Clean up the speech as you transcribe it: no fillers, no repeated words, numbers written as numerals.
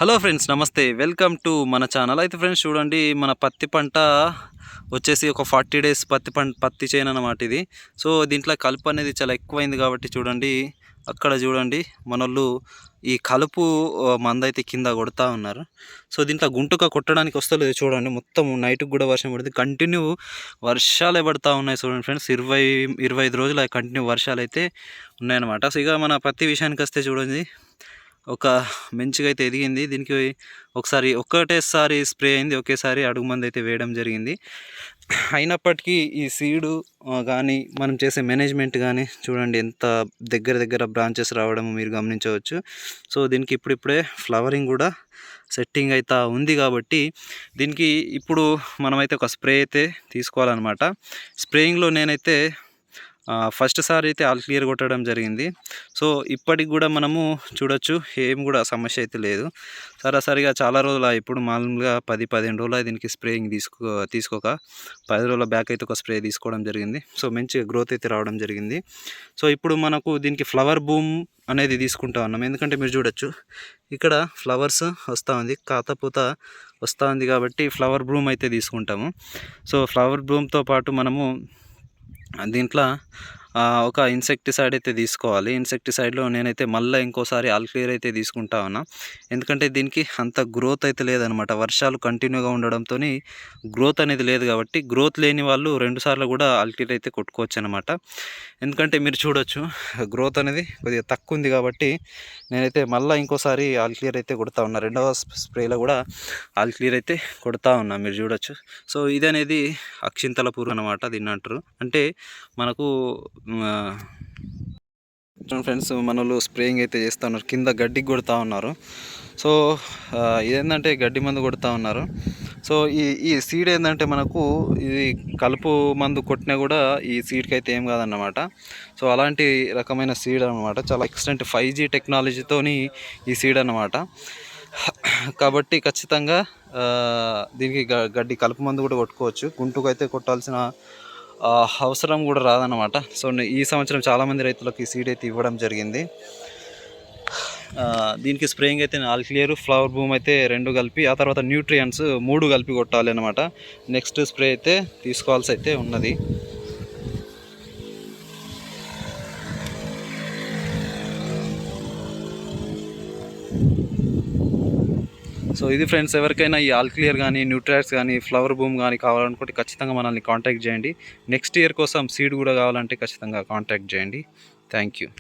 Hello friends, నమస్తే. Welcome to మన channel. అయితే ఫ్రెండ్స్ చూడండి, మన పత్తి పంట వచ్చేసి ఒక 40 డేస్ పత్తి చేను అన్నమాట ఇది. సో దీంట్లో కలుపు అనేది చాలా ఎక్కువైంది కాబట్టి చూడండి, అక్కడ చూడండి మనోళ్ళు ఈ కలుపు మందైతే కింద కొడతా ఉన్నారు. సో దీంట్లో గుంటుక కొట్టడానికి వస్తలేదు చూడండి, మొత్తం నైట్కి కూడా వర్షం పడుతుంది. కంటిన్యూ వర్షాలే పడుతూ ఉన్నాయి చూడండి ఫ్రెండ్స్. 25 రోజులు కంటిన్యూ వర్షాలు అయితే ఉన్నాయన్నమాట. సో ఇక మన పత్తి విషయానికి వస్తే చూడండి, ఒక మంచిగా అయితే ఎదిగింది. దీనికి ఒక్కటేసారి స్ప్రే అయింది, ఒకేసారి అడుగు మంది అయితే వేయడం జరిగింది. అయినప్పటికీ ఈ సీడు కానీ మనం చేసే మేనేజ్మెంట్ కానీ చూడండి, ఎంత దగ్గర బ్రాంచెస్ రావడం మీరు గమనించవచ్చు. సో దీనికి ఇప్పుడిప్పుడే ఫ్లవరింగ్ కూడా సెట్టింగ్ అయితే ఉంది కాబట్టి దీనికి ఇప్పుడు మనమైతే ఒక స్ప్రే అయితే తీసుకోవాలన్నమాట. స్ప్రేయింగ్లో నేనైతే ఫస్ట్ సారి అయితే ఆల్ క్లియర్ కొట్టడం జరిగింది. సో ఇప్పటికి కూడా మనము చూడొచ్చు, ఏం కూడా సమస్య అయితే లేదు. సరాసరిగా చాలా రోజులు ఇప్పుడు మామూలుగా 10-15 రోజులు దీనికి స్ప్రేయింగ్ తీసుకోక 10 రోజుల బ్యాక్ అయితే ఒక స్ప్రే తీసుకోవడం జరిగింది. సో మంచిగా గ్రోత్ అయితే రావడం జరిగింది. సో ఇప్పుడు మనకు దీనికి ఫ్లవర్ బూమ్ అనేది తీసుకుంటా ఉన్నాం. ఎందుకంటే మీరు చూడొచ్చు, ఇక్కడ ఫ్లవర్స్ వస్తూ ఉంది, కాతపూత వస్తూ ఉంది కాబట్టి ఫ్లవర్ బ్లూమ్ అయితే తీసుకుంటాము. సో ఫ్లవర్ బ్లూమ్తో పాటు మనము దీంట్లో ఒక ఇన్సెక్టిసైడ్ అయితే తీసుకోవాలి. ఇన్సెక్టిసైడ్లో నేనైతే మళ్ళీ ఇంకోసారి ఆల్ క్లియర్ అయితే తీసుకుంటా ఉన్నా. ఎందుకంటే దీనికి అంత గ్రోత్ అయితే లేదనమాట. వర్షాలు కంటిన్యూగా ఉండడంతో గ్రోత్ అనేది లేదు కాబట్టి, గ్రోత్ లేని వాళ్ళు 2 సార్లు కూడా ఆల్ క్లియర్ అయితే కొట్టుకోవచ్చు అనమాట. ఎందుకంటే మీరు చూడొచ్చు, గ్రోత్ అనేది కొద్దిగా తక్కువ ఉంది కాబట్టి నేనైతే మళ్ళీ ఇంకోసారి ఆల్ క్లియర్ అయితే కొడతా ఉన్నా. రెండవ స్ప్రేలో కూడా ఆల్ క్లియర్ అయితే కొడతా ఉన్నా, మీరు చూడొచ్చు. సో ఇది అనేది అక్షింతల పురుగు అనమాట, దీన్ని అంటారు. అంటే మనకు ఫ్రెండ్స్ మనోళ్ళు స్ప్రేయింగ్ అయితే చేస్తూ ఉన్నారు, కింద గడ్డికి కొడుతూ ఉన్నారు. సో ఇదేంటంటే గడ్డి మందు కొడుతూ ఉన్నారు. సో ఈ సీడ్ ఏంటంటే మనకు ఇది కలుపు మందు కొట్టినా కూడా ఈ సీడ్కి అయితే ఏం కాదన్నమాట. సో అలాంటి రకమైన సీడ్ అనమాట, చాలా ఎక్స్టెంట్ 5G టెక్నాలజీతోని ఈ సీడ్ అన్నమాట. కాబట్టి ఖచ్చితంగా దీనికి గడ్డి కలుపు మందు కూడా కొట్టుకోవచ్చు. గుంటుకు అయితే కొట్టాల్సిన అవసరం కూడా రాదన్నమాట. సో ఈ సంవత్సరం చాలామంది రైతులకు ఈ సీడ్ అయితే ఇవ్వడం జరిగింది. దీనికి స్ప్రేయింగ్ అయితే ఆల్ క్లియర్, ఫ్లవర్ బూమ్ అయితే 2 కలిపి, ఆ తర్వాత న్యూట్రియంట్స్ 3 కలిపి కొట్టాలి అనమాట. నెక్స్ట్ స్ప్రే అయితే తీసుకోవాల్సి అయితే ఉన్నది. సో ఇది ఫ్రెండ్స్, ఎవరికైనా ఈ ఆల్ క్లియర్ కానీ న్యూట్రియంట్స్ కానీ ఫ్లవర్ బూమ్ కానీ కావాలనుకుంటే ఖచ్చితంగా మనల్ని కాంటాక్ట్ చేయండి. నెక్స్ట్ ఇయర్ కోసం సీడ్ కూడా కావాలంటే ఖచ్చితంగా కాంటాక్ట్ చేయండి. Thank you.